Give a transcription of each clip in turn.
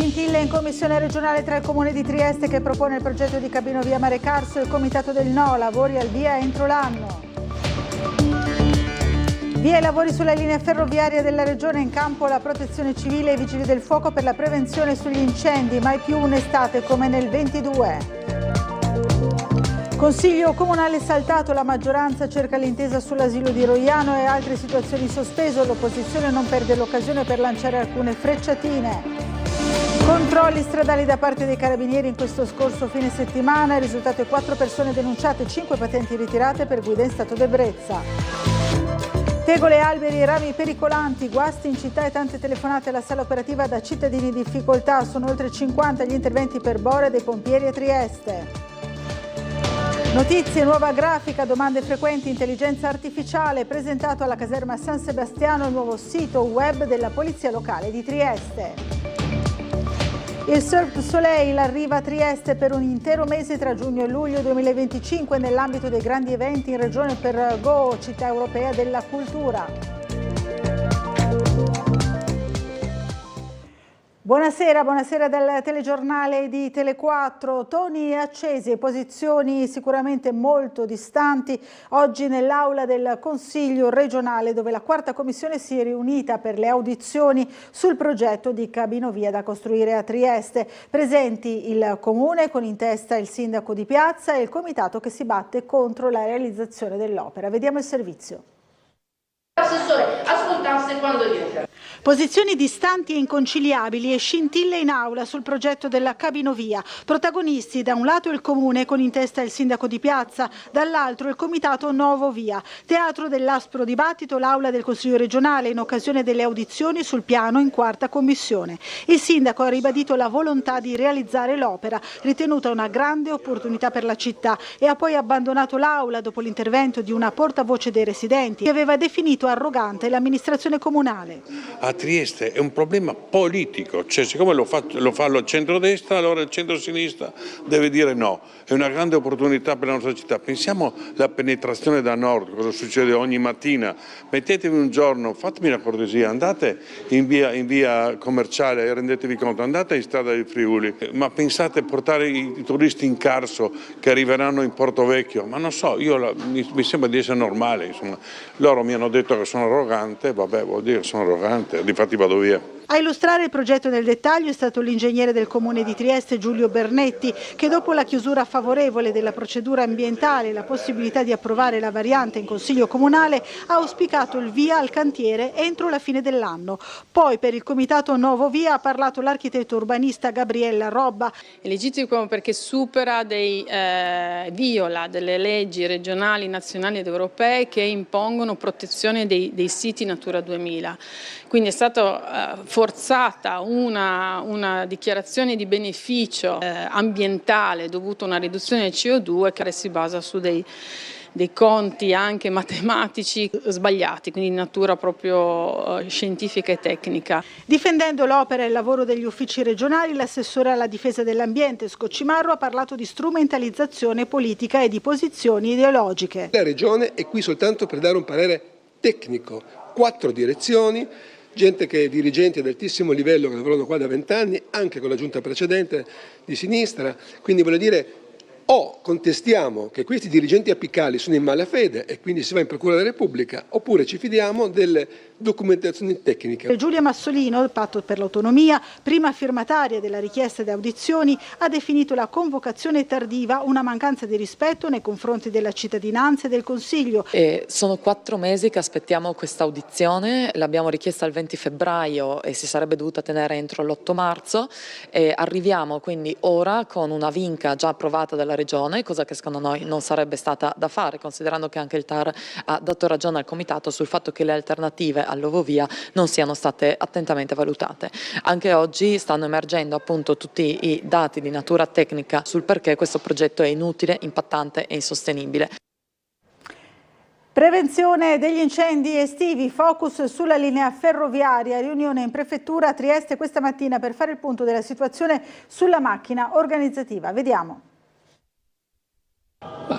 Scintille in commissione regionale tra il Comune di Trieste che propone il progetto di cabinovia Mare Carso e il comitato del No, lavori al via entro l'anno. Via i lavori sulla linea ferroviaria della regione, in campo la protezione civile e i vigili del fuoco per la prevenzione sugli incendi, mai più un'estate come nel 22. Consiglio comunale saltato, la maggioranza cerca l'intesa sull'asilo di Roiano e altre situazioni sospeso, l'opposizione non perde l'occasione per lanciare alcune frecciatine. Controlli stradali da parte dei carabinieri in questo scorso fine settimana, il risultato è 4 persone denunciate, 5 patenti ritirate per guida in stato d'ebbrezza. Tegole, alberi e rami pericolanti, guasti in città e tante telefonate alla sala operativa da cittadini in difficoltà, sono oltre 50 gli interventi per Bore dei pompieri a Trieste. Notizie, nuova grafica, domande frequenti, intelligenza artificiale, presentato alla caserma San Sebastiano il nuovo sito web della Polizia Locale di Trieste. Il Cirque du Soleil arriva a Trieste per un intero mese tra giugno e luglio 2025 nell'ambito dei grandi eventi in regione per Go, città europea della cultura. Buonasera dal telegiornale di Tele4. Toni accesi e posizioni sicuramente molto distanti oggi nell'aula del Consiglio regionale dove la quarta commissione si è riunita per le audizioni sul progetto di cabinovia da costruire a Trieste. Presenti il Comune con in testa il sindaco di piazza e il comitato che si batte contro la realizzazione dell'opera. Vediamo il servizio. Assessore, ascoltasse quando dice. Posizioni distanti e inconciliabili e scintille in aula sul progetto della cabinovia. Protagonisti da un lato il Comune con in testa il sindaco di piazza, dall'altro il comitato Novo Via. Teatro dell'aspro dibattito l'aula del Consiglio regionale in occasione delle audizioni sul piano in quarta commissione. Il sindaco ha ribadito la volontà di realizzare l'opera, ritenuta una grande opportunità per la città, e ha poi abbandonato l'aula dopo l'intervento di una portavoce dei residenti che aveva definito arrogante l'amministrazione comunale. A Trieste è un problema politico, cioè siccome lo fa il centrodestra, allora il centrosinistra deve dire no. È una grande opportunità per la nostra città. Pensiamo alla penetrazione da nord, cosa succede ogni mattina. Mettetevi un giorno, fatemi una cortesia, andate in via commerciale e rendetevi conto, andate in strada del Friuli, ma pensate a portare i turisti in Carso che arriveranno in Portovecchio, ma non so, mi sembra di essere normale, insomma. Loro mi hanno detto che sono arrogante, vabbè, vuol dire che sono arrogante, difatti vado via. A illustrare il progetto nel dettaglio è stato l'ingegnere del Comune di Trieste Giulio Bernetti, che dopo la chiusura favorevole della procedura ambientale e la possibilità di approvare la variante in Consiglio Comunale ha auspicato il via al cantiere entro la fine dell'anno. Poi per il comitato Novo Via ha parlato l'architetto urbanista Gabriella Robba. È legittimo perché viola delle leggi regionali, nazionali ed europee che impongono protezione dei siti Natura 2000. Quindi è stata forzata una dichiarazione di beneficio ambientale dovuto a una riduzione del CO2 che si basa su dei conti anche matematici sbagliati, quindi di natura proprio scientifica e tecnica. Difendendo l'opera e il lavoro degli uffici regionali, l'assessore alla difesa dell'ambiente Scoccimarro ha parlato di strumentalizzazione politica e di posizioni ideologiche. La Regione è qui soltanto per dare un parere tecnico, 4 direzioni, dirigenti ad altissimo livello che lavorano qua da 20 anni, anche con la giunta precedente di sinistra, quindi voglio dire, o contestiamo che questi dirigenti apicali sono in malafede e quindi si va in Procura della Repubblica, oppure ci fidiamo delle documentazioni tecniche. Giulia Massolino, il Patto per l'Autonomia, prima firmataria della richiesta di audizioni, ha definito la convocazione tardiva una mancanza di rispetto nei confronti della cittadinanza e del Consiglio. Sono 4 mesi che aspettiamo questa audizione, l'abbiamo richiesta il 20 febbraio e si sarebbe dovuta tenere entro l'8 marzo. Arriviamo quindi ora con una vinca già approvata dalla Regione, cosa che secondo noi non sarebbe stata da fare, considerando che anche il TAR ha dato ragione al Comitato sul fatto che le alternative all'Ovovia non siano state attentamente valutate. Anche oggi stanno emergendo appunto tutti i dati di natura tecnica sul perché questo progetto è inutile, impattante e insostenibile. Prevenzione degli incendi estivi, focus sulla linea ferroviaria, riunione in prefettura a Trieste questa mattina per fare il punto della situazione sulla macchina organizzativa. Vediamo.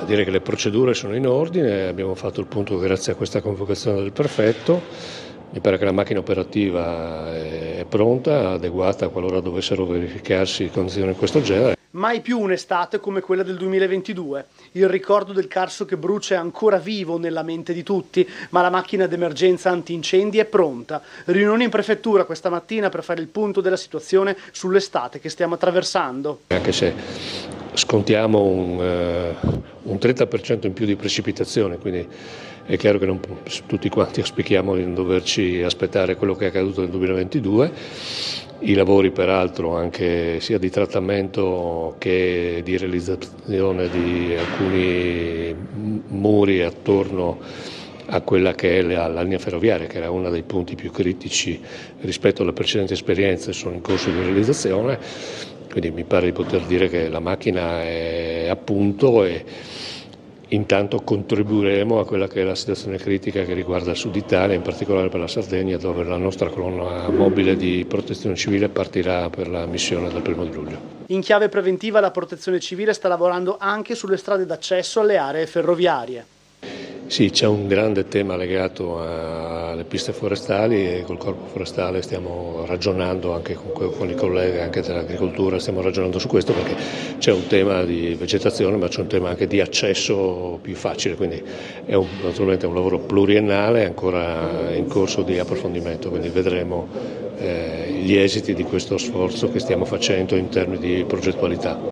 Direi che le procedure sono in ordine, abbiamo fatto il punto grazie a questa convocazione del prefetto. Mi pare che la macchina operativa è pronta, adeguata qualora dovessero verificarsi condizioni di questo genere. Mai più un'estate come quella del 2022. Il ricordo del Carso che brucia è ancora vivo nella mente di tutti, ma la macchina d'emergenza antincendi è pronta. Riunione in prefettura questa mattina per fare il punto della situazione sull'estate che stiamo attraversando. Anche se scontiamo un 30% in più di precipitazione, quindi è chiaro che tutti quanti auspichiamo di non doverci aspettare quello che è accaduto nel 2022. I lavori peraltro anche sia di trattamento che di realizzazione di alcuni muri attorno a quella che è la linea ferroviaria, che era uno dei punti più critici rispetto alle precedenti esperienze, sono in corso di realizzazione, quindi mi pare di poter dire che la macchina è a punto e intanto contribuiremo a quella che è la situazione critica che riguarda il Sud Italia, in particolare per la Sardegna, dove la nostra colonna mobile di protezione civile partirà per la missione del 1° luglio. In chiave preventiva la protezione civile sta lavorando anche sulle strade d'accesso alle aree ferroviarie. Sì, c'è un grande tema legato alle piste forestali e col corpo forestale stiamo ragionando anche con i colleghi anche dell'agricoltura, stiamo ragionando su questo perché c'è un tema di vegetazione ma c'è un tema anche di accesso più facile, quindi è naturalmente un lavoro pluriennale ancora in corso di approfondimento, quindi vedremo gli esiti di questo sforzo che stiamo facendo in termini di progettualità.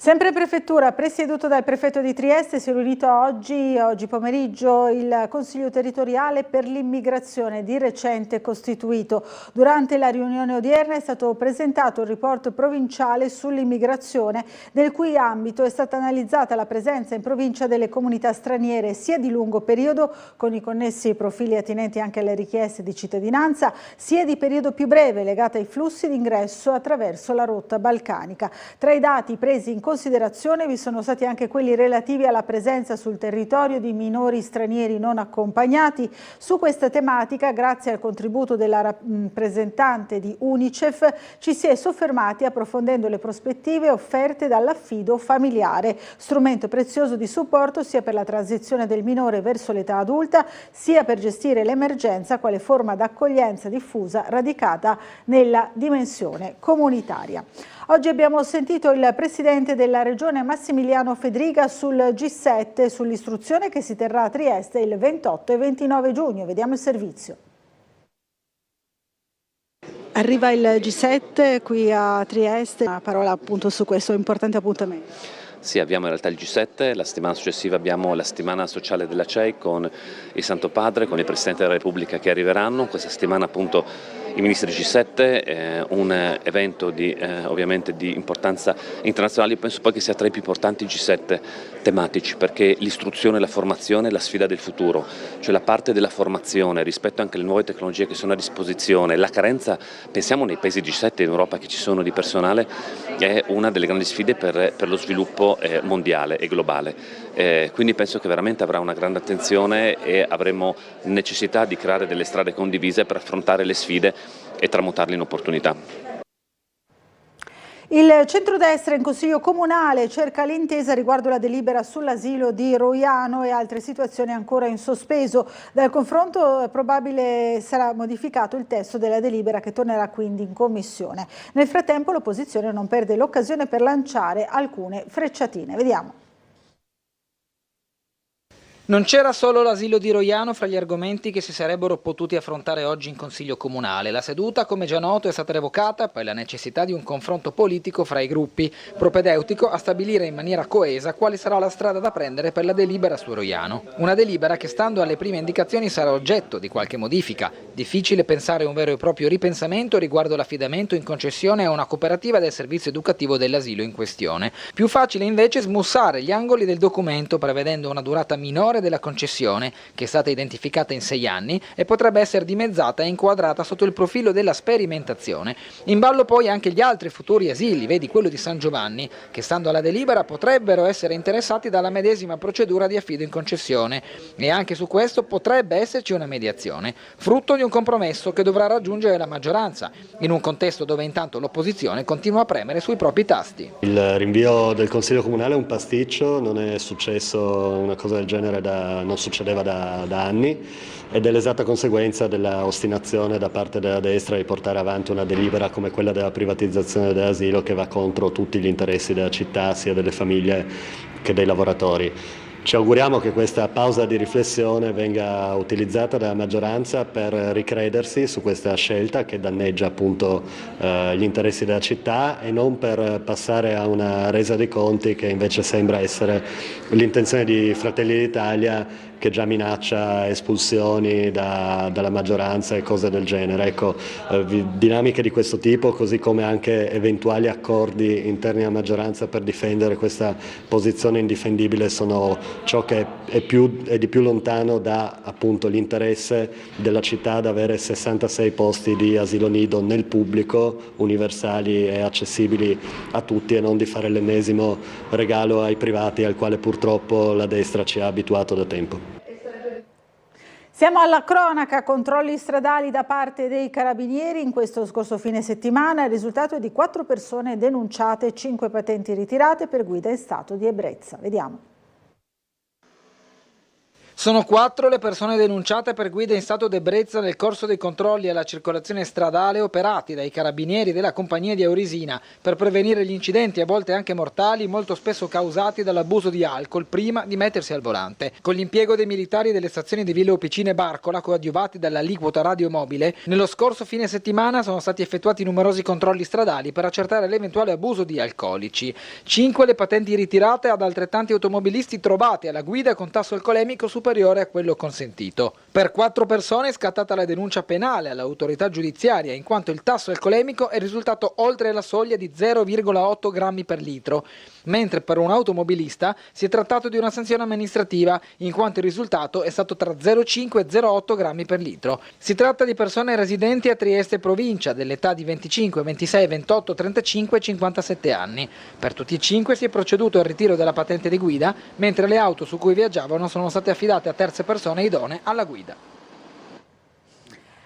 Sempre prefettura, presieduto dal prefetto di Trieste, si è riunito oggi pomeriggio il Consiglio territoriale per l'immigrazione di recente costituito. Durante la riunione odierna è stato presentato il report provinciale sull'immigrazione, nel cui ambito è stata analizzata la presenza in provincia delle comunità straniere sia di lungo periodo, con i connessi profili attinenti anche alle richieste di cittadinanza, sia di periodo più breve legata ai flussi di ingresso attraverso la rotta balcanica. Tra i dati presi in considerazione vi sono stati anche quelli relativi alla presenza sul territorio di minori stranieri non accompagnati. Su questa tematica, grazie al contributo della rappresentante di UNICEF, ci si è soffermati approfondendo le prospettive offerte dall'affido familiare, strumento prezioso di supporto sia per la transizione del minore verso l'età adulta, sia per gestire l'emergenza quale forma d'accoglienza diffusa radicata nella dimensione comunitaria. Oggi abbiamo sentito il presidente della Regione Massimiliano Fedriga sul G7, sull'istruzione che si terrà a Trieste il 28 e 29 giugno. Vediamo il servizio. Arriva il G7 qui a Trieste, una parola appunto su questo importante appuntamento. Sì, abbiamo in realtà il G7, la settimana successiva abbiamo la settimana sociale della CEI con il Santo Padre, con il Presidente della Repubblica che arriveranno. Questa settimana appunto i ministri G7, un evento ovviamente di importanza internazionale. Io penso poi che sia tra i più importanti G7 tematici, perché l'istruzione e la formazione è la sfida del futuro, cioè la parte della formazione rispetto anche alle nuove tecnologie che sono a disposizione, la carenza, pensiamo nei paesi G7 in Europa che ci sono di personale, è una delle grandi sfide per lo sviluppo mondiale e globale. Quindi penso che veramente avrà una grande attenzione e avremo necessità di creare delle strade condivise per affrontare le sfide e tramutarle in opportunità. Il centrodestra in Consiglio Comunale cerca l'intesa riguardo la delibera sull'asilo di Roiano e altre situazioni ancora in sospeso. Dal confronto probabile sarà modificato il testo della delibera che tornerà quindi in Commissione. Nel frattempo l'opposizione non perde l'occasione per lanciare alcune frecciatine. Vediamo. Non c'era solo l'asilo di Roiano fra gli argomenti che si sarebbero potuti affrontare oggi in Consiglio Comunale. La seduta, come già noto, è stata revocata per la necessità di un confronto politico fra i gruppi, propedeutico a stabilire in maniera coesa quale sarà la strada da prendere per la delibera su Roiano. Una delibera che, stando alle prime indicazioni, sarà oggetto di qualche modifica. Difficile pensare un vero e proprio ripensamento riguardo l'affidamento in concessione a una cooperativa del servizio educativo dell'asilo in questione. Più facile invece smussare gli angoli del documento prevedendo una durata minore della concessione, che è stata identificata in 6 anni e potrebbe essere dimezzata e inquadrata sotto il profilo della sperimentazione. In ballo poi anche gli altri futuri asili, vedi quello di San Giovanni, che stando alla delibera potrebbero essere interessati dalla medesima procedura di affido in concessione, e anche su questo potrebbe esserci una mediazione, frutto di un compromesso che dovrà raggiungere la maggioranza, in un contesto dove intanto l'opposizione continua a premere sui propri tasti. Il rinvio del Consiglio Comunale è un pasticcio, non è successo una cosa del genere da non succedeva da anni, ed è l'esatta conseguenza dell'ostinazione da parte della destra di portare avanti una delibera come quella della privatizzazione dell'asilo, che va contro tutti gli interessi della città, sia delle famiglie che dei lavoratori. Ci auguriamo che questa pausa di riflessione venga utilizzata dalla maggioranza per ricredersi su questa scelta che danneggia appunto gli interessi della città, e non per passare a una resa dei conti che invece sembra essere l'intenzione di Fratelli d'Italia, che già minaccia espulsioni dalla maggioranza e cose del genere. Ecco, dinamiche di questo tipo, così come anche eventuali accordi interni alla maggioranza per difendere questa posizione indifendibile, sono ciò che è di più lontano da appunto l'interesse della città ad avere 66 posti di asilo nido nel pubblico, universali e accessibili a tutti, e non di fare l'ennesimo regalo ai privati al quale purtroppo la destra ci ha abituato da tempo. Siamo alla cronaca, controlli stradali da parte dei carabinieri in questo scorso fine settimana. Il risultato è di 4 persone denunciate e 5 patenti ritirate per guida in stato di ebbrezza. Vediamo. Sono 4 le persone denunciate per guida in stato d'ebbrezza nel corso dei controlli alla circolazione stradale operati dai carabinieri della compagnia di Aurisina per prevenire gli incidenti, a volte anche mortali, molto spesso causati dall'abuso di alcol prima di mettersi al volante. Con l'impiego dei militari delle stazioni di Villa Opicina e Barcola, coadiuvati dall'aliquota radiomobile, nello scorso fine settimana sono stati effettuati numerosi controlli stradali per accertare l'eventuale abuso di alcolici. 5 le patenti ritirate ad altrettanti automobilisti trovati alla guida con tasso alcolemico superiore a quello consentito. Per 4 persone è scattata la denuncia penale all'autorità giudiziaria, in quanto il tasso alcolemico è risultato oltre la soglia di 0,8 grammi per litro, mentre per un automobilista si è trattato di una sanzione amministrativa, in quanto il risultato è stato tra 0,5 e 0,8 grammi per litro. Si tratta di persone residenti a Trieste provincia, dell'età di 25, 26, 28, 35 e 57 anni. Per tutti e 5 si è proceduto al ritiro della patente di guida, mentre le auto su cui viaggiavano sono state affidate a terze persone idonee alla guida.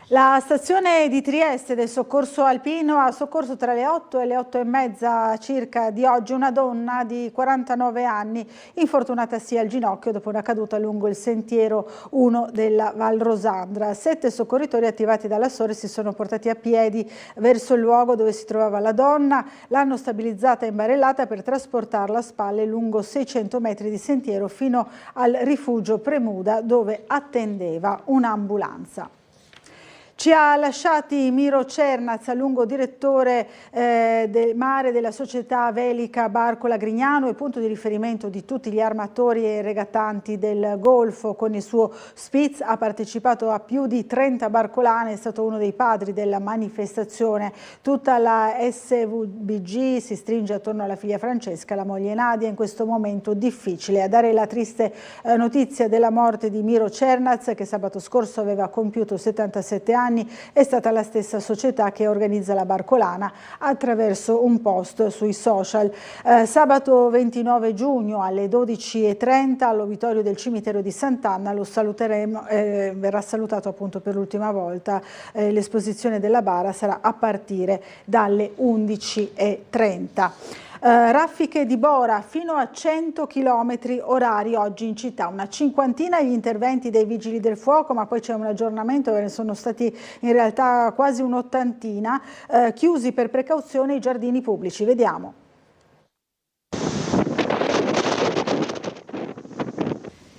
La stazione di Trieste del soccorso alpino ha soccorso tra le 8 e le 8:30 circa di oggi una donna di 49 anni, infortunatasi al ginocchio dopo una caduta lungo il sentiero 1 della Val Rosandra. 7 soccorritori attivati dalla SORE si sono portati a piedi verso il luogo dove si trovava la donna, l'hanno stabilizzata e imbarellata per trasportarla a spalle lungo 600 metri di sentiero fino al rifugio Premuda, dove attendeva un'ambulanza. Ci ha lasciati Miro Cernaz, a lungo direttore del mare della società velica Barcola Grignano e punto di riferimento di tutti gli armatori e regattanti del Golfo. Con il suo Spitz ha partecipato a più di 30 barcolane, è stato uno dei padri della manifestazione. Tutta la SVBG si stringe attorno alla figlia Francesca, la moglie Nadia, in questo momento difficile. A dare la triste notizia della morte di Miro Cernaz, che sabato scorso aveva compiuto 77 anni, è stata la stessa società che organizza la barcolana attraverso un post sui social. Sabato 29 giugno alle 12:30 all'obitorio del cimitero di Sant'Anna lo saluteremo, verrà salutato appunto per l'ultima volta. L'esposizione della bara sarà a partire dalle 11:30. Raffiche di bora fino a 100 km orari oggi in città, una cinquantina gli interventi dei vigili del fuoco, ma poi c'è un aggiornamento, ne sono stati in realtà quasi un'ottantina, chiusi per precauzione i giardini pubblici. Vediamo.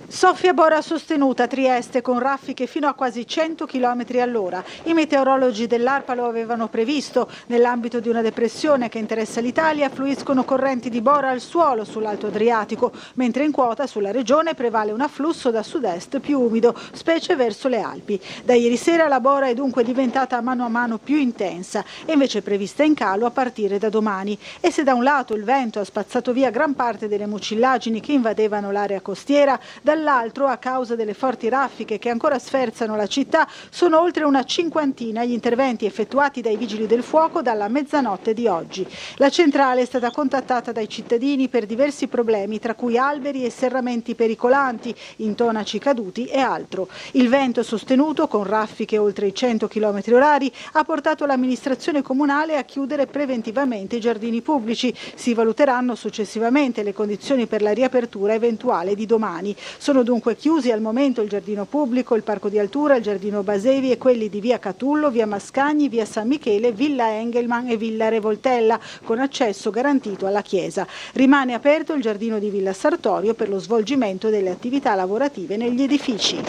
Soffia bora sostenuta a Trieste con raffiche fino a quasi 100 km all'ora. I meteorologi dell'ARPA lo avevano previsto. Nell'ambito di una depressione che interessa l'Italia fluiscono correnti di bora al suolo sull'Alto Adriatico, mentre in quota sulla regione prevale un afflusso da sud-est più umido, specie verso le Alpi. Da ieri sera la bora è dunque diventata mano a mano più intensa e invece prevista in calo a partire da domani. E se da un lato il vento ha spazzato via gran parte delle mucillagini che invadevano l'area costiera, dall'altro, a causa delle forti raffiche che ancora sferzano la città, sono oltre una cinquantina gli interventi effettuati dai vigili del fuoco dalla mezzanotte di oggi. La centrale è stata contattata dai cittadini per diversi problemi, tra cui alberi e serramenti pericolanti, intonaci caduti e altro. Il vento sostenuto, con raffiche oltre i 100 km orari, ha portato l'amministrazione comunale a chiudere preventivamente i giardini pubblici. Si valuteranno successivamente le condizioni per la riapertura eventuale di domani. Sono Sono dunque chiusi al momento il giardino pubblico, il parco di Altura, il giardino Basevi e quelli di via Catullo, via Mascagni, via San Michele, villa Engelman e villa Revoltella, con accesso garantito alla chiesa. Rimane aperto il giardino di villa Sartorio per lo svolgimento delle attività lavorative negli edifici.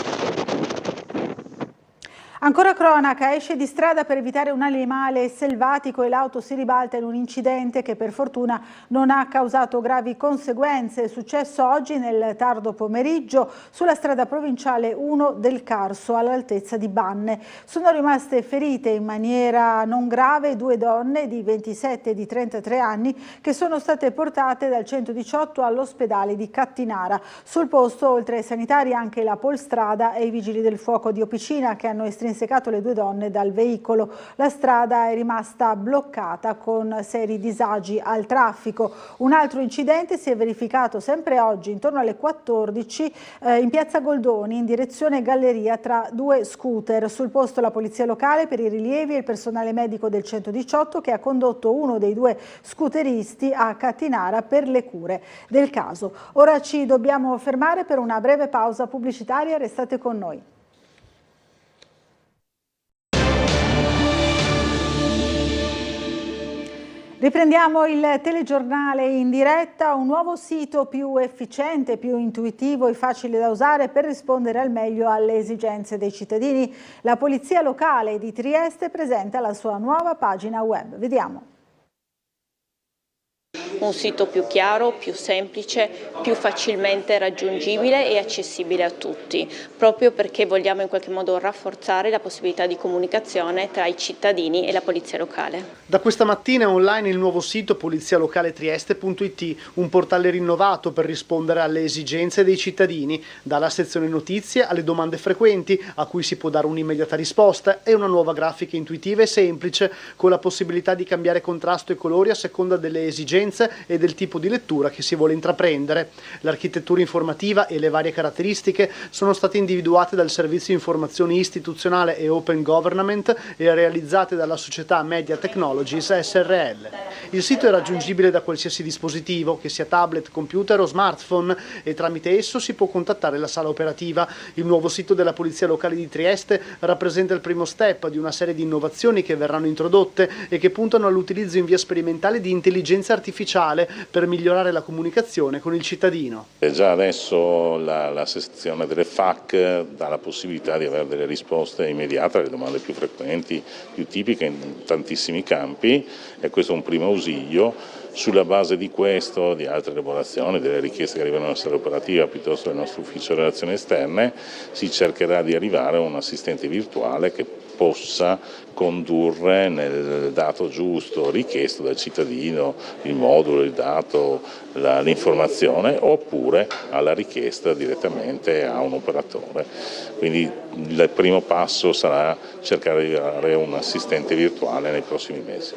Ancora cronaca, esce di strada per evitare un animale selvatico e l'auto si ribalta in un incidente che per fortuna non ha causato gravi conseguenze. È successo oggi nel tardo pomeriggio sulla strada provinciale 1 del Carso all'altezza di Banne. Sono rimaste ferite in maniera non grave 2 donne di 27 e di 33 anni che sono state portate dal 118 all'ospedale di Cattinara. Sul posto, oltre ai sanitari, anche la Polstrada e i vigili del fuoco di Opicina che hanno estrinsecato le 2 donne dal veicolo. La strada è rimasta bloccata con seri disagi al traffico. Un altro incidente si è verificato sempre oggi intorno alle 14 in piazza Goldoni in direzione Galleria tra 2 scooter. Sul posto la polizia locale per i rilievi e il personale medico del 118 che ha condotto uno dei 2 scooteristi a Cattinara per le cure del caso. Ora ci dobbiamo fermare per una breve pausa pubblicitaria, restate con noi. Riprendiamo il telegiornale in diretta, un nuovo sito più efficiente, più intuitivo e facile da usare per rispondere al meglio alle esigenze dei cittadini. La Polizia Locale di Trieste presenta la sua nuova pagina web. Vediamo. Un sito più chiaro, più semplice, più facilmente raggiungibile e accessibile a tutti, proprio perché vogliamo in qualche modo rafforzare la possibilità di comunicazione tra i cittadini e la polizia locale. Da questa mattina è online il nuovo sito polizialocaletrieste.it, un portale rinnovato per rispondere alle esigenze dei cittadini, dalla sezione notizie alle domande frequenti a cui si può dare un'immediata risposta e una nuova grafica intuitiva e semplice con la possibilità di cambiare contrasto e colori a seconda delle esigenze e del tipo di lettura che si vuole intraprendere. L'architettura informativa e le varie caratteristiche sono state individuate dal Servizio Informazioni Istituzionale e Open Government e realizzate dalla società Media Technologies SRL. Il sito è raggiungibile da qualsiasi dispositivo, che sia tablet, computer o smartphone, e tramite esso si può contattare la sala operativa. Il nuovo sito della Polizia Locale di Trieste rappresenta il primo step di una serie di innovazioni che verranno introdotte e che puntano all'utilizzo in via sperimentale di intelligenza artificiale per migliorare la comunicazione con il cittadino. Già adesso la sezione delle FAQ dà la possibilità di avere delle risposte immediate alle domande più frequenti, più tipiche in tantissimi campi, e questo è un primo ausilio. Sulla base di questo, di altre elaborazioni, delle richieste che arrivano dalla sala operativa piuttosto dal nostro ufficio di relazioni esterne, si cercherà di arrivare a un assistente virtuale che possa condurre nel dato giusto richiesto dal cittadino il modulo, il dato, l'informazione, oppure alla richiesta direttamente a un operatore. Quindi il primo passo sarà cercare di avere un assistente virtuale nei prossimi mesi.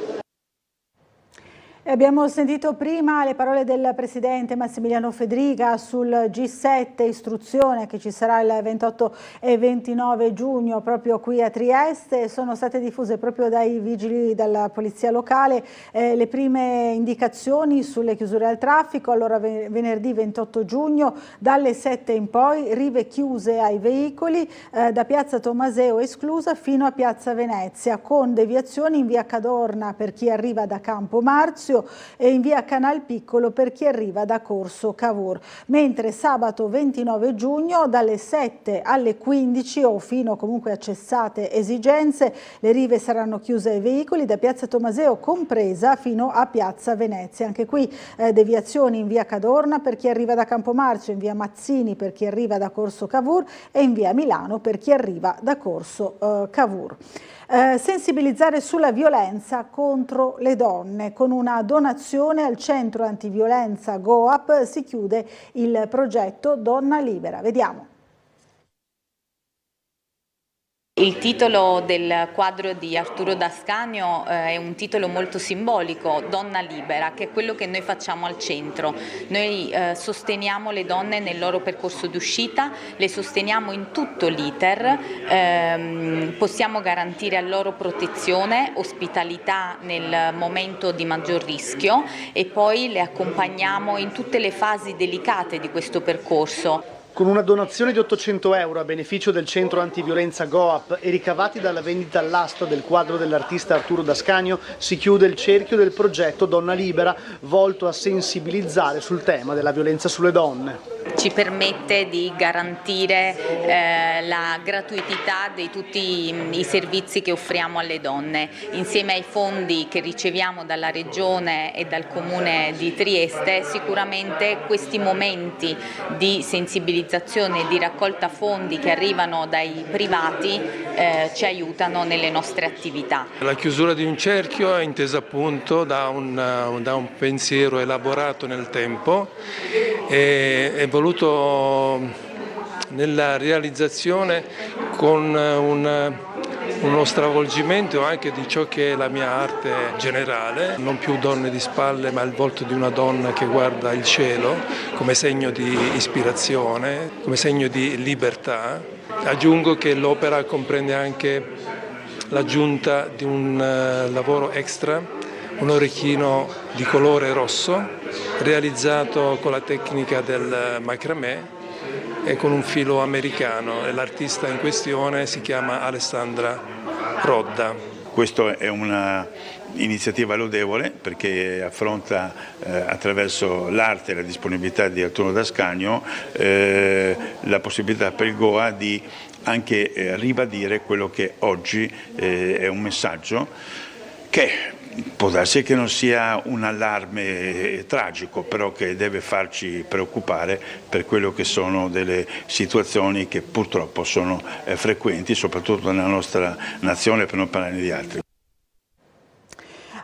Abbiamo sentito prima le parole del Presidente Massimiliano Fedriga sul G7 istruzione che ci sarà il 28 e 29 giugno proprio qui a Trieste. Sono state diffuse proprio dai vigili della Polizia Locale le prime indicazioni sulle chiusure al traffico. Allora venerdì 28 giugno dalle 7 in poi rive chiuse ai veicoli da Piazza Tommaseo esclusa fino a Piazza Venezia, con deviazioni in via Cadorna per chi arriva da Campo Marzio e in via Canal Piccolo per chi arriva da Corso Cavour, mentre sabato 29 giugno dalle 7 alle 15 o fino comunque a cessate esigenze le rive saranno chiuse ai veicoli da Piazza Tommaseo compresa fino a Piazza Venezia. Anche qui deviazioni in via Cadorna per chi arriva da Campomarzio, in via Mazzini per chi arriva da Corso Cavour e in via Milano per chi arriva da Corso Cavour. Sensibilizzare sulla violenza contro le donne. Con una donazione al centro antiviolenza GoUp si chiude il progetto Donna Libera. Vediamo. Il titolo del quadro di Arturo D'Ascanio è un titolo molto simbolico, Donna Libera, che è quello che noi facciamo al centro. Noi sosteniamo le donne nel loro percorso d'uscita, le sosteniamo in tutto l'iter, possiamo garantire a loro protezione, ospitalità nel momento di maggior rischio e poi le accompagniamo in tutte le fasi delicate di questo percorso. Con una donazione di 800 euro a beneficio del centro antiviolenza Goap e ricavati dalla vendita all'asta del quadro dell'artista Arturo D'Ascanio si chiude il cerchio del progetto Donna Libera, volto a sensibilizzare sul tema della violenza sulle donne. Ci permette di garantire la gratuità di tutti i servizi che offriamo alle donne. Insieme ai fondi che riceviamo dalla Regione e dal Comune di Trieste, sicuramente questi momenti di sensibilizzazione e di raccolta fondi che arrivano dai privati ci aiutano nelle nostre attività. La chiusura di un cerchio è intesa appunto da un pensiero elaborato nel tempo e è voluto nella realizzazione con uno stravolgimento anche di ciò che è la mia arte generale, non più donne di spalle ma il volto di una donna che guarda il cielo come segno di ispirazione, come segno di libertà. Aggiungo che l'opera comprende anche l'aggiunta di un lavoro extra, un orecchino di colore rosso realizzato con la tecnica del macramè e con un filo americano, e l'artista in questione si chiama Alessandra Rodda. Questa è un'iniziativa lodevole perché affronta attraverso l'arte e la disponibilità di Arturo D'Ascanio la possibilità per il Goa di anche ribadire quello che oggi è un messaggio che può darsi che non sia un allarme tragico, però che deve farci preoccupare per quello che sono delle situazioni che purtroppo sono frequenti, soprattutto nella nostra nazione, per non parlare di altri.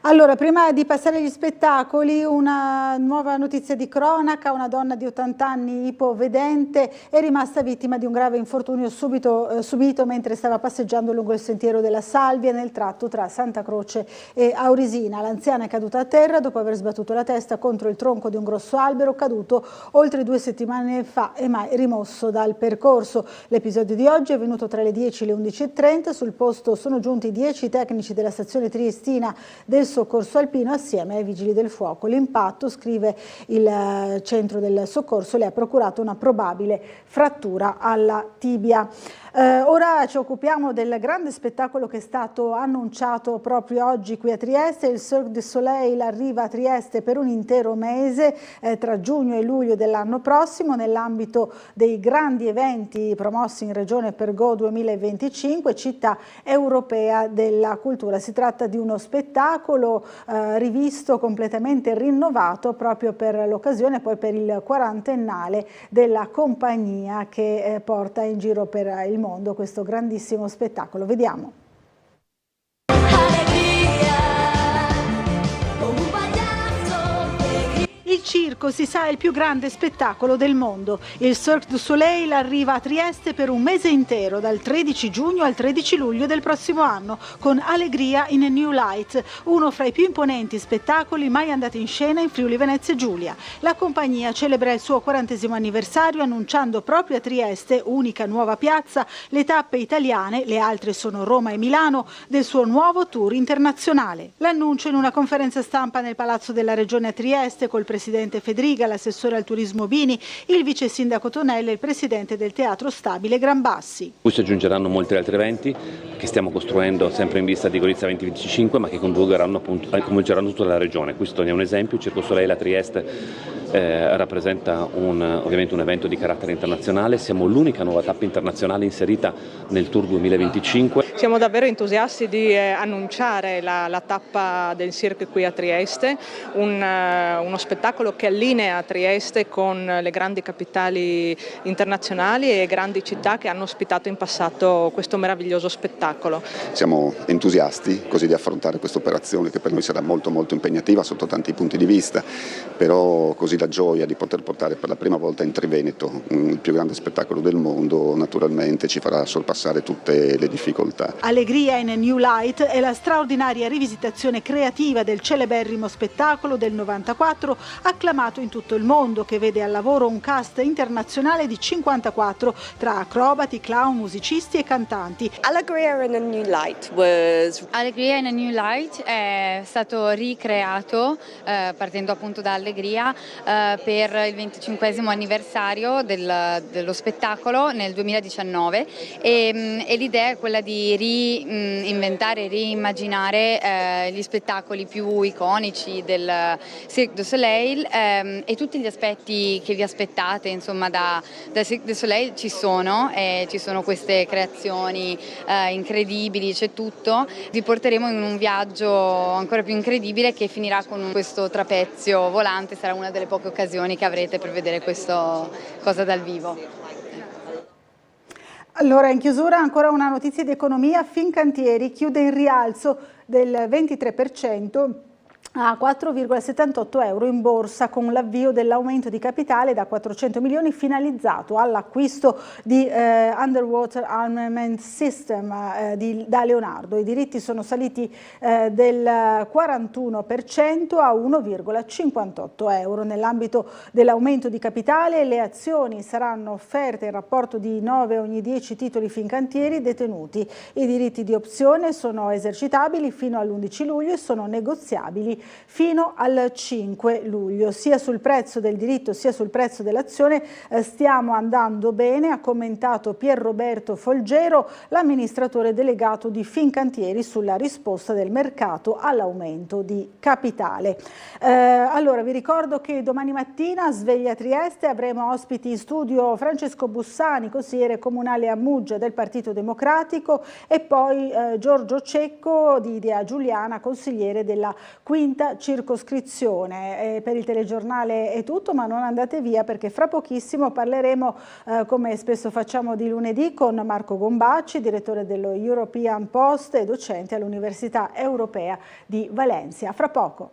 Allora, prima di passare agli spettacoli, una nuova notizia di cronaca: una donna di 80 anni ipovedente è rimasta vittima di un grave infortunio subito mentre stava passeggiando lungo il sentiero della Salvia nel tratto tra Santa Croce e Aurisina. L'anziana è caduta a terra dopo aver sbattuto la testa contro il tronco di un grosso albero caduto oltre 2 settimane fa e mai rimosso dal percorso. L'episodio di oggi è avvenuto tra le 10 e le 11:30. Sul posto sono giunti 10 tecnici della stazione triestina del soccorso alpino assieme ai vigili del fuoco. L'impatto, scrive il centro del soccorso, le ha procurato una probabile frattura alla tibia. Ora ci occupiamo del grande spettacolo che è stato annunciato proprio oggi qui a Trieste. Il Cirque du Soleil arriva a Trieste per un intero mese tra giugno e luglio dell'anno prossimo nell'ambito dei grandi eventi promossi in Regione per Go 2025, città europea della cultura. Si tratta di uno spettacolo rivisto, completamente rinnovato proprio per l'occasione, poi per il 40ennale della compagnia che porta in giro per il mondo questo grandissimo spettacolo. Vediamo. Il circo, si sa, è il più grande spettacolo del mondo. Il Cirque du Soleil arriva a Trieste per un mese intero, dal 13 giugno al 13 luglio del prossimo anno, con Allegria in a New Light, uno fra i più imponenti spettacoli mai andati in scena in Friuli Venezia Giulia. La compagnia celebra il suo 40° anniversario annunciando proprio a Trieste, unica nuova piazza, le tappe italiane, le altre sono Roma e Milano, del suo nuovo tour internazionale. L'annuncio in una conferenza stampa nel Palazzo della Regione a Trieste col presidente Fedriga, l'assessore al turismo Bini, il vice sindaco Tonelli e il presidente del Teatro Stabile Granbassi. Qui si aggiungeranno molti altri eventi che stiamo costruendo sempre in vista di Gorizia 2025, ma che coinvolgeranno tutta la regione. Questo è un esempio. Il Circo Soleil a Trieste rappresenta ovviamente un evento di carattere internazionale. Siamo l'unica nuova tappa internazionale inserita nel Tour 2025. Siamo davvero entusiasti di annunciare la tappa del Cirque qui a Trieste, uno spettacolo che allinea Trieste con le grandi capitali internazionali e grandi città che hanno ospitato in passato questo meraviglioso spettacolo. Siamo entusiasti così di affrontare questa operazione che per noi sarà molto impegnativa sotto tanti punti di vista, però così la gioia di poter portare per la prima volta in Triveneto il più grande spettacolo del mondo naturalmente ci farà sorpassare tutte le difficoltà. Allegria in a New Light è la straordinaria rivisitazione creativa del celeberrimo spettacolo del 94, acclamato in tutto il mondo, che vede al lavoro un cast internazionale di 54 tra acrobati, clown, musicisti e cantanti. Allegria in a New Light è stato ricreato partendo appunto da Allegria per il 25esimo anniversario dello spettacolo nel 2019 e l'idea è quella di reinventare, reimmaginare gli spettacoli più iconici del Cirque du Soleil e tutti gli aspetti che vi aspettate, insomma, da Cirque du Soleil ci sono queste creazioni incredibili, c'è tutto. Vi porteremo in un viaggio ancora più incredibile che finirà con questo trapezio volante, sarà una delle poche occasioni che avrete per vedere questa cosa dal vivo. Allora, in chiusura ancora una notizia di economia. Fincantieri chiude in rialzo del 23% a 4,78 euro in borsa con l'avvio dell'aumento di capitale da 400 milioni finalizzato all'acquisto di Underwater Armament System da Leonardo. I diritti sono saliti del 41% a 1,58 euro. Nell'ambito dell'aumento di capitale le azioni saranno offerte in rapporto di 9 ogni 10 titoli Fincantieri detenuti. I diritti di opzione sono esercitabili fino all'11 luglio e sono negoziabili fino al 5 luglio. Sia sul prezzo del diritto sia sul prezzo dell'azione stiamo andando bene, ha commentato Pierroberto Folgero, l'amministratore delegato di Fincantieri, sulla risposta del mercato all'aumento di capitale. Allora vi ricordo che domani mattina, sveglia Trieste, avremo ospiti in studio Francesco Bussani, consigliere comunale a Muggia del Partito Democratico, e poi Giorgio Cecco di Idea Giuliana, consigliere della quinta circoscrizione. Per il telegiornale è tutto, ma non andate via perché fra pochissimo parleremo, come spesso facciamo di lunedì, con Marco Gombacci, direttore dello European Post e docente all'Università Europea di Valencia. Fra poco.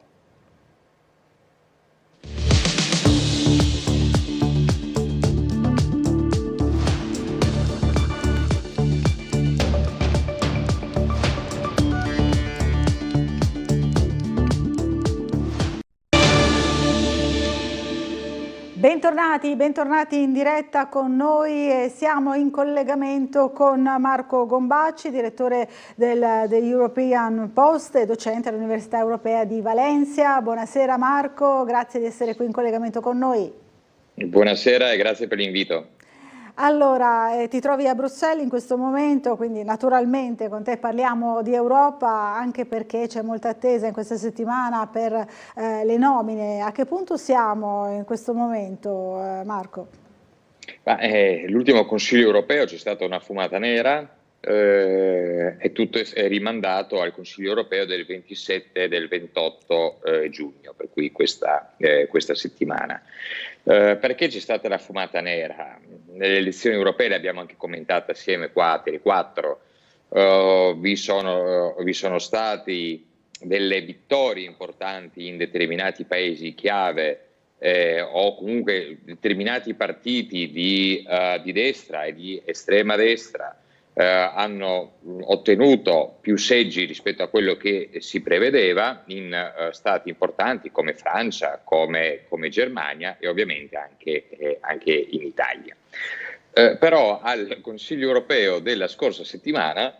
Bentornati in diretta con noi. Siamo in collegamento con Marco Gombacci, direttore del European Post e docente all'Università Europea di Valencia. Buonasera Marco, grazie di essere qui in collegamento con noi. Buonasera e grazie per l'invito. Allora, ti trovi a Bruxelles in questo momento, quindi naturalmente con te parliamo di Europa, anche perché c'è molta attesa in questa settimana per le nomine. A che punto siamo in questo momento, Marco? L'ultimo Consiglio europeo c'è stata una fumata nera e tutto è rimandato al Consiglio europeo del 27 e del 28 giugno, per cui questa settimana. Perché c'è stata la fumata nera? Nelle elezioni europee le abbiamo anche commentate assieme qua a Tele4, vi sono stati delle vittorie importanti in determinati paesi chiave o comunque determinati partiti di destra e di estrema destra hanno ottenuto più seggi rispetto a quello che si prevedeva in stati importanti come Francia, come Germania e ovviamente anche in Italia. Però al Consiglio europeo della scorsa settimana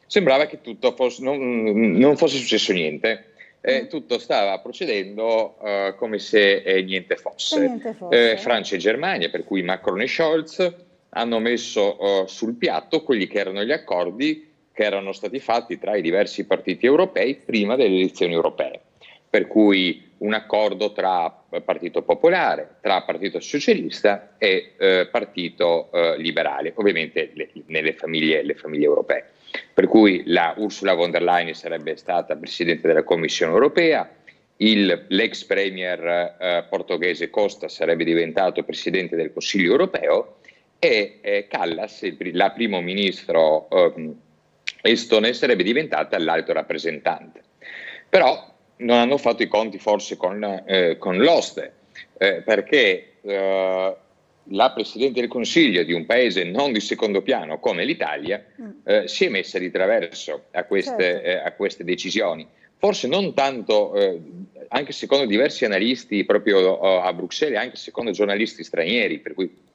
sembrava che tutto non fosse successo niente. Tutto stava procedendo come se niente fosse. Francia e Germania, per cui Macron e Scholz, hanno messo sul piatto quelli che erano gli accordi che erano stati fatti tra i diversi partiti europei prima delle elezioni europee, per cui un accordo tra Partito Popolare, tra Partito Socialista e Partito Liberale, ovviamente le famiglie europee. Per cui la Ursula von der Leyen sarebbe stata Presidente della Commissione europea, l'ex Premier portoghese Costa sarebbe diventato Presidente del Consiglio europeo e Kallas, la primo ministro estone, sarebbe diventata l'alto rappresentante. Però non hanno fatto i conti forse con l'oste, perché la Presidente del Consiglio di un paese non di secondo piano come l'Italia si è messa di traverso a queste decisioni. Forse non tanto, anche secondo diversi analisti proprio a Bruxelles, anche secondo giornalisti stranieri, per cui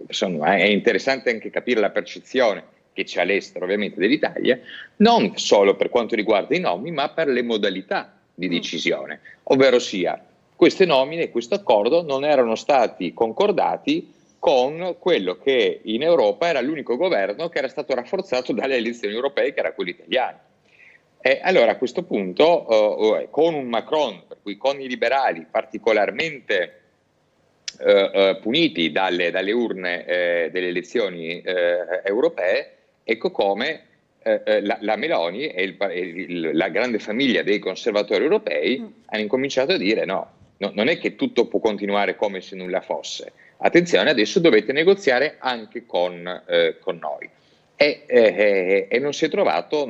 insomma, è interessante anche capire la percezione che c'è all'estero ovviamente dell'Italia, non solo per quanto riguarda i nomi, ma per le modalità di decisione, ovvero sia queste nomine e questo accordo non erano stati concordati con quello che in Europa era l'unico governo che era stato rafforzato dalle elezioni europee, che era quello italiano. E allora a questo punto, con un Macron, per cui con i liberali particolarmente puniti dalle urne delle elezioni europee, ecco come la Meloni e la grande famiglia dei conservatori europei hanno incominciato a dire no, non è che tutto può continuare come se nulla fosse. Attenzione, adesso dovete negoziare anche con noi. E non si è trovato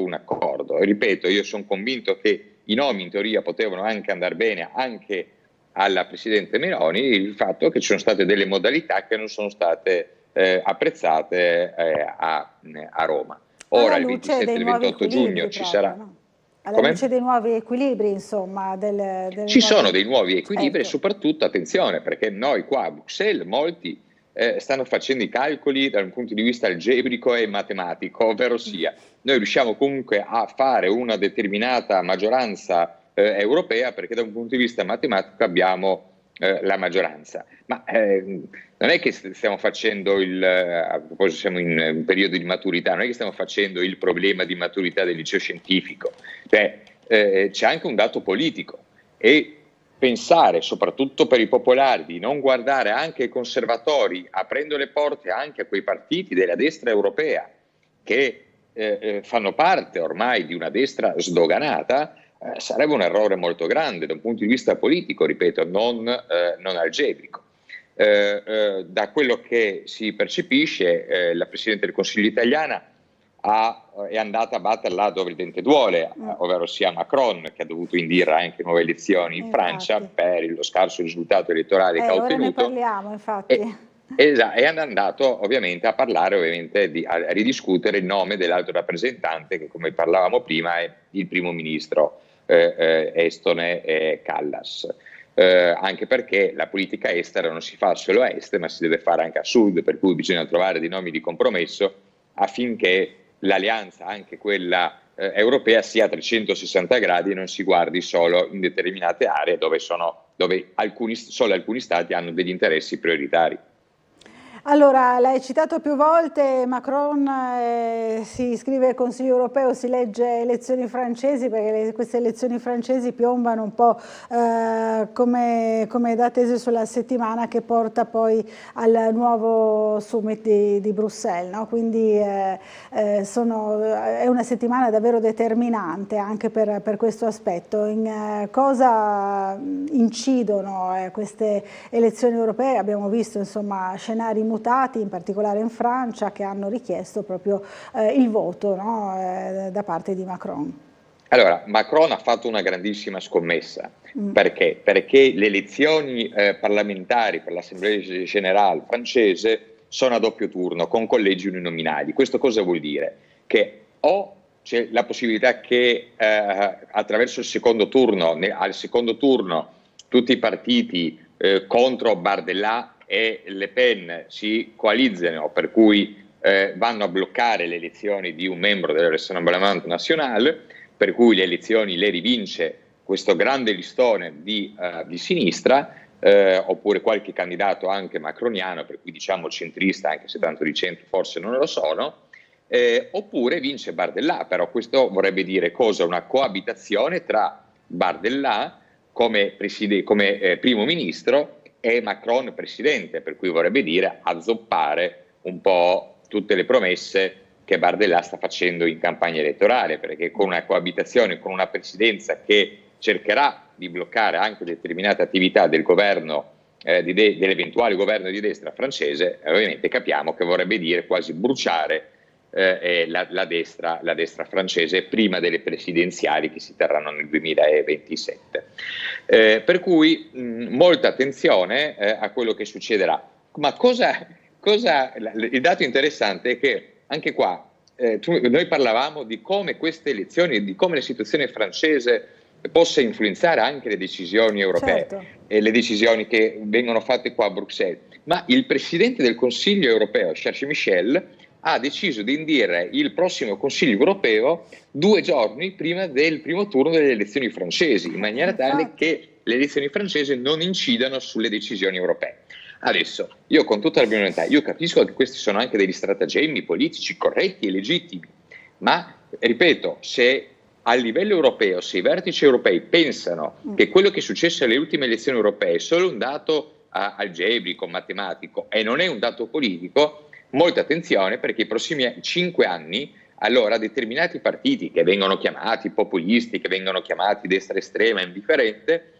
un accordo. E ripeto, io sono convinto che i nomi in teoria potevano anche andare bene anche alla Presidente Meloni, il fatto che ci sono state delle modalità che non sono state apprezzate a Roma. Ora il 27 e il 28 giugno ci sarà... No? Alla luce dei nuovi equilibri, insomma. Ci sono dei nuovi equilibri, ecco. E soprattutto, attenzione, perché noi qua a Bruxelles, molti stanno facendo i calcoli dal punto di vista algebrico e matematico, ovvero sia, noi riusciamo comunque a fare una determinata maggioranza europea perché da un punto di vista matematico abbiamo la maggioranza. Ma non è che stiamo facendo a proposito siamo in un periodo di maturità, non è che stiamo facendo il problema di maturità del liceo scientifico, cioè c'è anche un dato politico e pensare, soprattutto per i popolari, di non guardare anche ai conservatori, aprendo le porte anche a quei partiti della destra europea che fanno parte ormai di una destra sdoganata, sarebbe un errore molto grande da un punto di vista politico, ripeto, non algebrico. Da quello che si percepisce, la Presidente del Consiglio italiana è andata a battere là dove il dente duole, ovvero sia Macron, che ha dovuto indire anche nuove elezioni in Francia per lo scarso risultato elettorale che ha ottenuto. Ne parliamo, infatti. E è andato ovviamente a parlare, a ridiscutere il nome dell'alto rappresentante, che come parlavamo prima è il primo ministro estone Kallas. Anche perché la politica estera non si fa solo a est, ma si deve fare anche a sud, per cui bisogna trovare dei nomi di compromesso affinché l'alleanza, anche quella europea, sia a 360 gradi e non si guardi solo in determinate aree dove solo alcuni stati hanno degli interessi prioritari. Allora, l'hai citato più volte, Macron, si scrive Consiglio europeo, si legge elezioni francesi, perché queste elezioni francesi piombano un po' come da tese sulla settimana che porta poi al nuovo summit di Bruxelles, no? Quindi è una settimana davvero determinante anche per questo aspetto. In cosa incidono queste elezioni europee? Abbiamo visto insomma scenari mutati, in particolare in Francia, che hanno richiesto proprio il voto, no? Da parte di Macron. Allora, Macron ha fatto una grandissima scommessa. Perché? Perché le elezioni parlamentari per l'Assemblea Générale francese sono a doppio turno, con collegi uninominali. Questo cosa vuol dire? Che o c'è la possibilità che attraverso il secondo turno, al secondo turno tutti i partiti contro Bardella e Le Pen si coalizzano, per cui vanno a bloccare le elezioni di un membro del Rassemblement National, per cui le elezioni le rivince questo grande listone di sinistra, oppure qualche candidato anche macroniano, per cui diciamo centrista, anche se tanto di centro forse non lo sono, oppure vince Bardella. Però questo vorrebbe dire cosa? Una coabitazione tra Bardella come primo ministro e Macron presidente, per cui vorrebbe dire azzoppare un po' tutte le promesse che Bardella sta facendo in campagna elettorale, perché con una coabitazione, con una presidenza che cercherà di bloccare anche determinate attività del governo, dell'eventuale governo di destra francese, ovviamente capiamo che vorrebbe dire quasi bruciare la destra francese prima delle presidenziali che si terranno nel 2027. Per cui molta attenzione a quello che succederà. Ma il dato interessante è che anche qua noi parlavamo di come queste elezioni, di come la situazione francese possa influenzare anche le decisioni europee, certo, e le decisioni che vengono fatte qua a Bruxelles. Ma il Presidente del Consiglio europeo, Charles Michel, ha deciso di indire il prossimo Consiglio europeo 2 giorni prima del primo turno delle elezioni francesi, in maniera tale che le elezioni francesi non incidano sulle decisioni europee. Adesso, io con tutta la verità, io capisco che questi sono anche degli stratagemmi politici corretti e legittimi, ma ripeto, se a livello europeo, se i vertici europei pensano che quello che è successo alle ultime elezioni europee è solo un dato algebrico, matematico e non è un dato politico, molta attenzione, perché i prossimi 5 anni allora determinati partiti che vengono chiamati populisti, che vengono chiamati destra estrema, indifferente,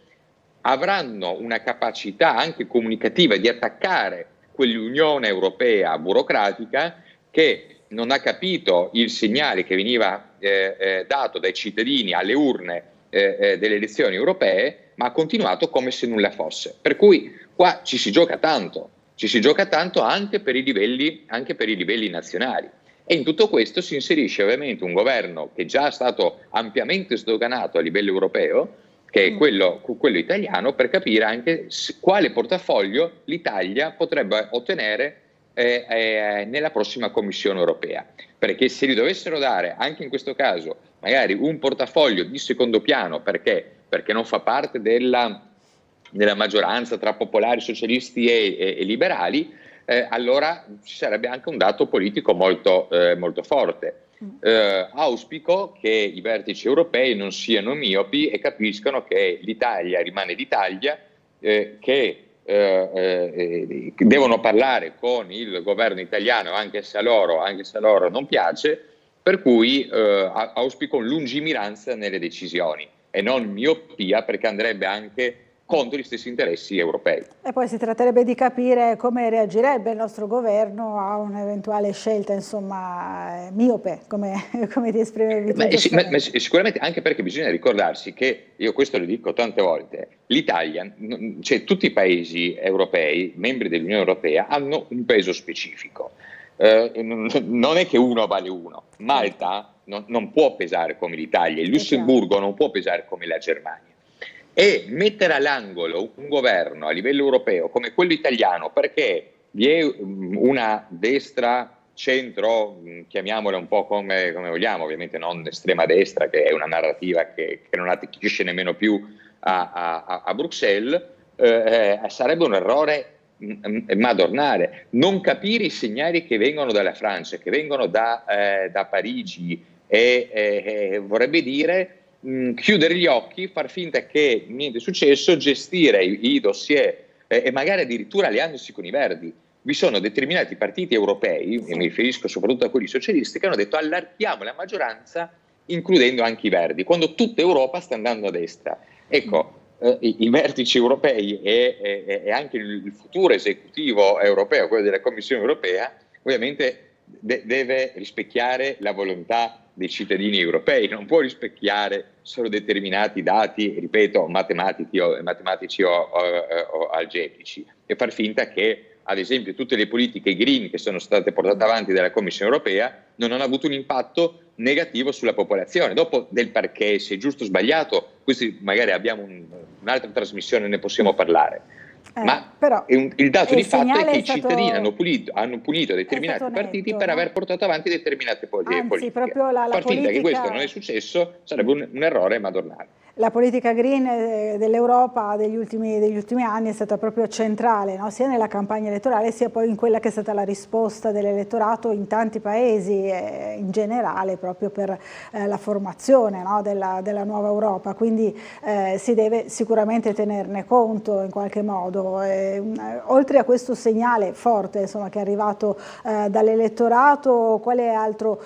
avranno una capacità anche comunicativa di attaccare quell'Unione Europea burocratica che non ha capito il segnale che veniva dato dai cittadini alle urne delle elezioni europee, ma ha continuato come se nulla fosse. Per cui qua ci si gioca tanto anche per i livelli nazionali. E in tutto questo si inserisce ovviamente un governo che già è stato ampiamente sdoganato a livello europeo, che è quello italiano, per capire anche quale portafoglio l'Italia potrebbe ottenere nella prossima Commissione europea. Perché se gli dovessero dare, anche in questo caso, magari un portafoglio di secondo piano, perché non fa parte della maggioranza tra popolari, socialisti e liberali, allora ci sarebbe anche un dato politico molto forte. Auspico che i vertici europei non siano miopi e capiscano che l'Italia rimane l'Italia, che devono parlare con il governo italiano anche se a loro non piace, per cui auspico lungimiranza nelle decisioni e non miopia, perché andrebbe anche contro gli stessi interessi europei. E poi si tratterebbe di capire come reagirebbe il nostro governo a un'eventuale scelta, insomma, miope, come ti esprimevi tu. Sicuramente, anche perché bisogna ricordarsi che, io questo lo dico tante volte, l'Italia, cioè tutti i paesi europei, membri dell'Unione Europea, hanno un peso specifico. Non è che uno vale uno. Malta non può pesare come l'Italia, il Lussemburgo non può pesare come la Germania. E mettere all'angolo un governo a livello europeo come quello italiano, perché vi è una destra centro, chiamiamola un po' come vogliamo, ovviamente non estrema destra, che è una narrativa che non attecchisce nemmeno più a Bruxelles, sarebbe un errore madornale. Non capire i segnali che vengono dalla Francia, che vengono da Parigi, vorrebbe dire chiudere gli occhi, far finta che niente è successo, gestire i dossier e magari addirittura alleandosi con i Verdi. Vi sono determinati partiti europei, e mi riferisco soprattutto a quelli socialisti, che hanno detto allarghiamo la maggioranza includendo anche i Verdi, quando tutta Europa sta andando a destra. Ecco, i vertici europei e anche il futuro esecutivo europeo, quello della Commissione europea, ovviamente deve rispecchiare la volontà dei cittadini europei, non può rispecchiare solo determinati dati, ripeto, matematici o algebrici, e far finta che, ad esempio, tutte le politiche green che sono state portate avanti dalla Commissione europea non hanno avuto un impatto negativo sulla popolazione. Dopo del perché, se è giusto o sbagliato, questi magari abbiamo un'altra trasmissione, ne possiamo parlare. Ma però il dato di fatto è che i stato, cittadini hanno punito determinati partiti per aver portato avanti determinate politiche. Anzi, proprio la far finta politica, che questo non è successo sarebbe un errore madornale. La politica green dell'Europa degli ultimi anni è stata proprio centrale, no? Sia nella campagna elettorale sia poi in quella che è stata la risposta dell'elettorato in tanti paesi in generale, proprio per la formazione, no? della nuova Europa. Quindi si deve sicuramente tenerne conto in qualche modo. Oltre a questo segnale forte, insomma, che è arrivato dall'elettorato, quale altro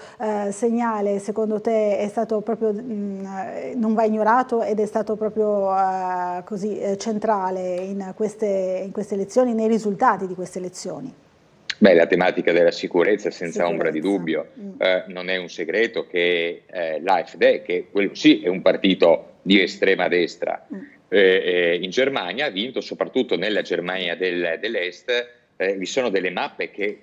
segnale secondo te è stato proprio non va ignorato ed è stato proprio così centrale in queste elezioni, nei risultati di queste elezioni? Beh, la tematica della sicurezza, senza ombra di dubbio. Non è un segreto che l'AfD, che quello sì è un partito di estrema destra, in Germania ha vinto, soprattutto nella Germania dell'Est. Vi sono delle mappe che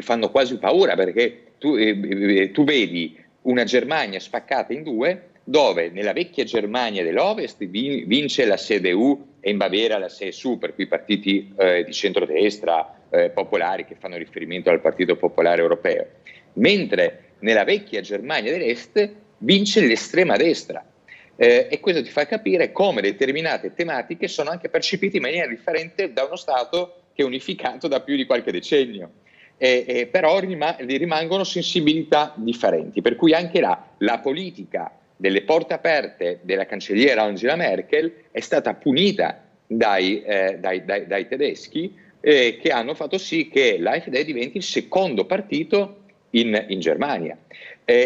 fanno quasi paura, perché tu vedi una Germania spaccata in due, dove nella vecchia Germania dell'Ovest vince la CDU e in Baviera la CSU, per cui partiti di centrodestra popolari che fanno riferimento al Partito Popolare Europeo, mentre nella vecchia Germania dell'Est vince l'estrema destra. E questo ti fa capire come determinate tematiche sono anche percepite in maniera differente da uno Stato che è unificato da più di qualche decennio. Però rimangono sensibilità differenti, per cui anche la politica delle porte aperte della cancelliera Angela Merkel è stata punita dai tedeschi, che hanno fatto sì che l'AfD diventi il secondo partito in Germania.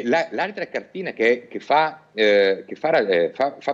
L'altra cartina che fa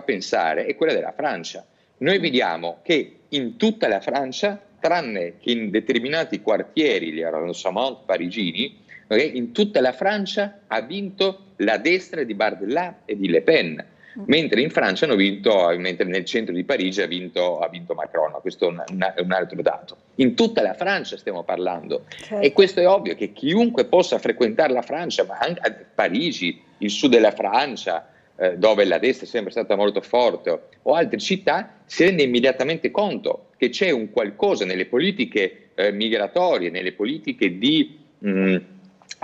pensare è quella della Francia. Noi vediamo che in tutta la Francia, tranne che in determinati quartieri, gli arrondissement parigini, in tutta la Francia ha vinto la destra di Bardella e di Le Pen, mentre in Francia mentre nel centro di Parigi ha vinto Macron. Questo è un altro dato. In tutta la Francia stiamo parlando, e questo è ovvio che chiunque possa frequentare la Francia, ma anche Parigi, il sud della Francia, dove la destra è sempre stata molto forte, o altre città, si rende immediatamente conto che c'è un qualcosa nelle politiche migratorie, nelle politiche di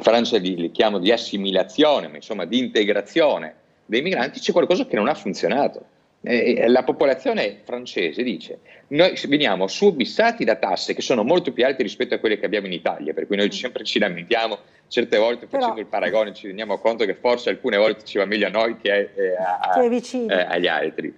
Francia li chiamo di assimilazione, ma insomma di integrazione dei migranti, c'è qualcosa che non ha funzionato. La popolazione francese dice: noi veniamo subissati da tasse che sono molto più alte rispetto a quelle che abbiamo in Italia, per cui noi sempre ci lamentiamo, certe volte facendo il paragone ci rendiamo conto che forse alcune volte ci va meglio a noi che agli altri.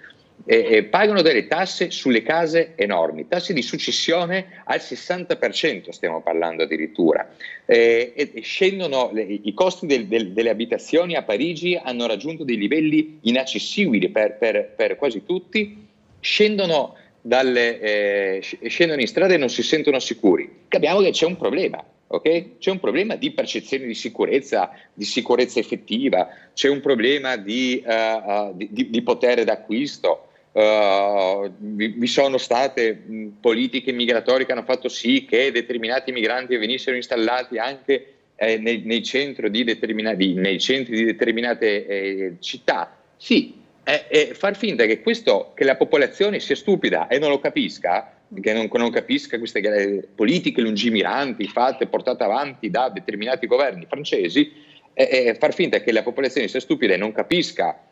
Pagano delle tasse sulle case enormi, tasse di successione al 60% stiamo parlando addirittura, e scendono i costi delle abitazioni a Parigi, hanno raggiunto dei livelli inaccessibili per quasi tutti, scendono in strada e non si sentono sicuri. Capiamo che c'è un problema. Okay? C'è un problema di percezione di sicurezza effettiva, c'è un problema di potere d'acquisto. Vi sono state politiche migratorie che hanno fatto sì che determinati migranti venissero installati anche nei centri di determinate città. Sì, far finta che la popolazione sia stupida e non lo capisca, che non capisca queste politiche lungimiranti fatte, portate avanti da determinati governi francesi, far finta che la popolazione sia stupida e non capisca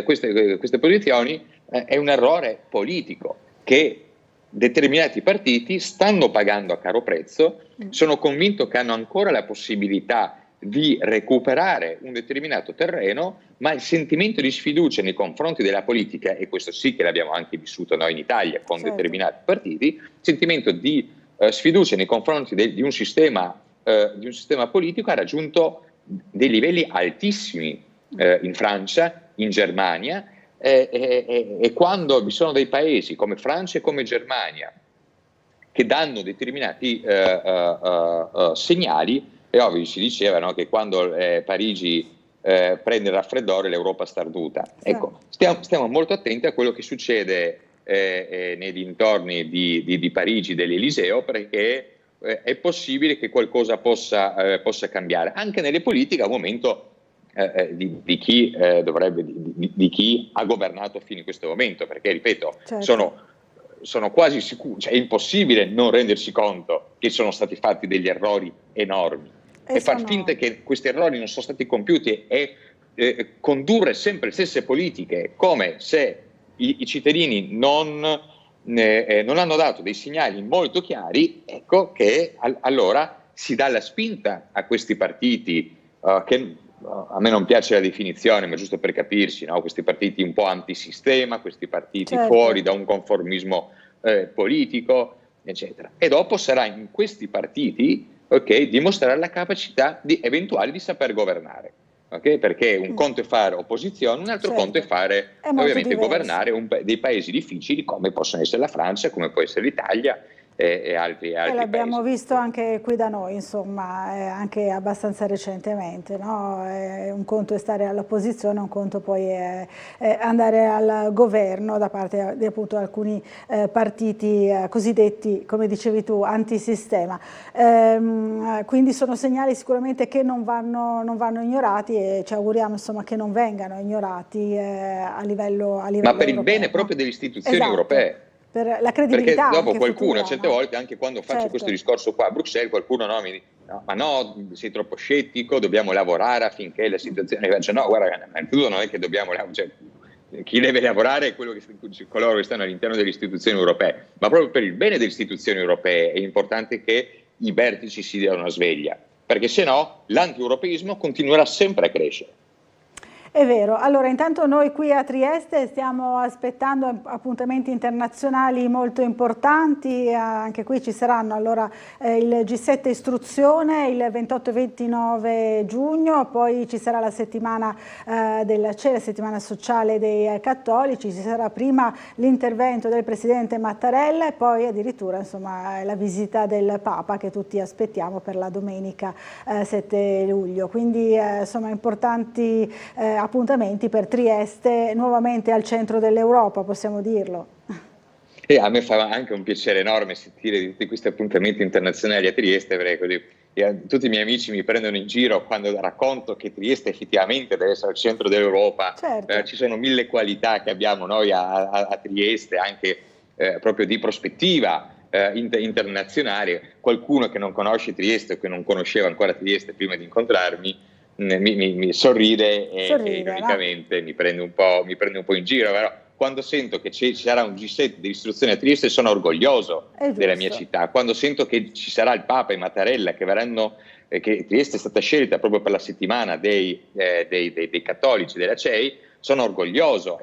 queste posizioni è un errore politico che determinati partiti stanno pagando a caro prezzo. Sono convinto che hanno ancora la possibilità di recuperare un determinato terreno, ma il sentimento di sfiducia nei confronti della politica, e questo sì che l'abbiamo anche vissuto noi in Italia con determinati partiti, il sentimento di sfiducia nei confronti di un sistema politico ha raggiunto dei livelli altissimi in Francia, in Germania, e quando vi sono dei paesi come Francia e come Germania che danno determinati segnali, è ovvio, si diceva, no, che quando Parigi prende il raffreddore l'Europa starnuta. Ecco, stiamo molto attenti a quello che succede nei dintorni di Parigi, dell'Eliseo, perché è possibile che qualcosa possa cambiare anche nelle politiche a un momento di chi ha governato fino in questo momento, perché ripeto, sono quasi sicuro, cioè è impossibile non rendersi conto che sono stati fatti degli errori enormi e far finta che questi errori non sono stati compiuti e condurre sempre le stesse politiche come se i cittadini non hanno dato dei segnali molto chiari. Ecco che allora si dà la spinta a questi partiti che a me non piace la definizione, ma giusto per capirsi, no? Questi partiti un po' antisistema, questi partiti fuori da un conformismo politico, eccetera. E dopo sarà in questi partiti dimostrare la capacità eventuale di saper governare. Perché un conto è fare opposizione, un altro conto è fare ovviamente governare dei paesi difficili come possono essere la Francia, come può essere l'Italia e altri l'abbiamo paesi. visto anche qui da noi, insomma, anche abbastanza recentemente, no? Un conto è stare all'opposizione, un conto poi è andare al governo da parte di appunto alcuni partiti cosiddetti, come dicevi tu, antisistema. Quindi sono segnali sicuramente che non vanno ignorati, e ci auguriamo insomma che non vengano ignorati a livello ma per il europeo, bene proprio delle istituzioni europee. Per la credibilità. Perché dopo qualcuno, futura, certe volte, anche quando faccio questo discorso qua a Bruxelles, qualcuno mi dice: ma no, sei troppo scettico, dobbiamo lavorare affinché la situazione... Cioè, no, guarda, tu non è che dobbiamo lavorare, chi deve lavorare è coloro che stanno all'interno delle istituzioni europee, ma proprio per il bene delle istituzioni europee è importante che i vertici si diano una sveglia, perché se no l'anti-europeismo continuerà sempre a crescere. È vero, allora intanto noi qui a Trieste stiamo aspettando appuntamenti internazionali molto importanti, anche qui ci saranno allora il G7 istruzione il 28 e 29 giugno, poi ci sarà la settimana della CE, la settimana sociale dei cattolici, ci sarà prima l'intervento del Presidente Mattarella e poi addirittura insomma, la visita del Papa che tutti aspettiamo per la domenica 7 luglio, quindi insomma importanti appuntamenti per Trieste, nuovamente al centro dell'Europa, possiamo dirlo. E a me fa anche un piacere enorme sentire di tutti questi appuntamenti internazionali a Trieste, perché così tutti i miei amici mi prendono in giro quando racconto che Trieste effettivamente deve essere al centro dell'Europa. Certo. Ci sono 1000 qualità che abbiamo noi a Trieste, anche proprio di prospettiva internazionale. Qualcuno che non conosce Trieste o che non conosceva ancora Trieste prima di incontrarmi mi sorride e ironicamente no? mi prende un po' in giro, però quando sento che ci sarà un G7 di istruzione a Trieste sono orgoglioso della mia città, quando sento che ci sarà il Papa e Mattarella che verranno, che Trieste è stata scelta proprio per la settimana dei cattolici della CEI, sono orgoglioso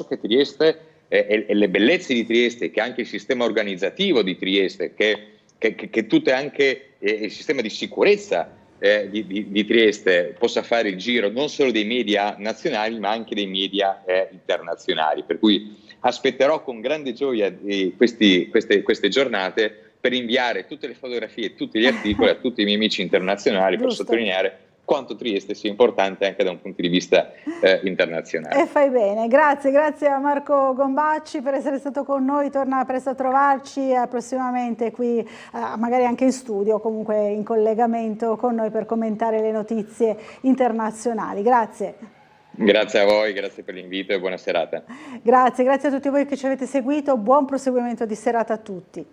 che Trieste e le bellezze di Trieste, che anche il sistema organizzativo di Trieste, che tutto anche il sistema di sicurezza di Trieste possa fare il giro non solo dei media nazionali ma anche dei media internazionali, per cui aspetterò con grande gioia queste giornate per inviare tutte le fotografie e tutti gli articoli a tutti i miei amici internazionali per sottolineare quanto Trieste sia importante anche da un punto di vista internazionale. E fai bene, grazie a Marco Gombacci per essere stato con noi, torna presto a trovarci prossimamente qui, magari anche in studio, comunque in collegamento con noi per commentare le notizie internazionali. Grazie. Grazie a voi, grazie per l'invito e buona serata. Grazie a tutti voi che ci avete seguito, buon proseguimento di serata a tutti.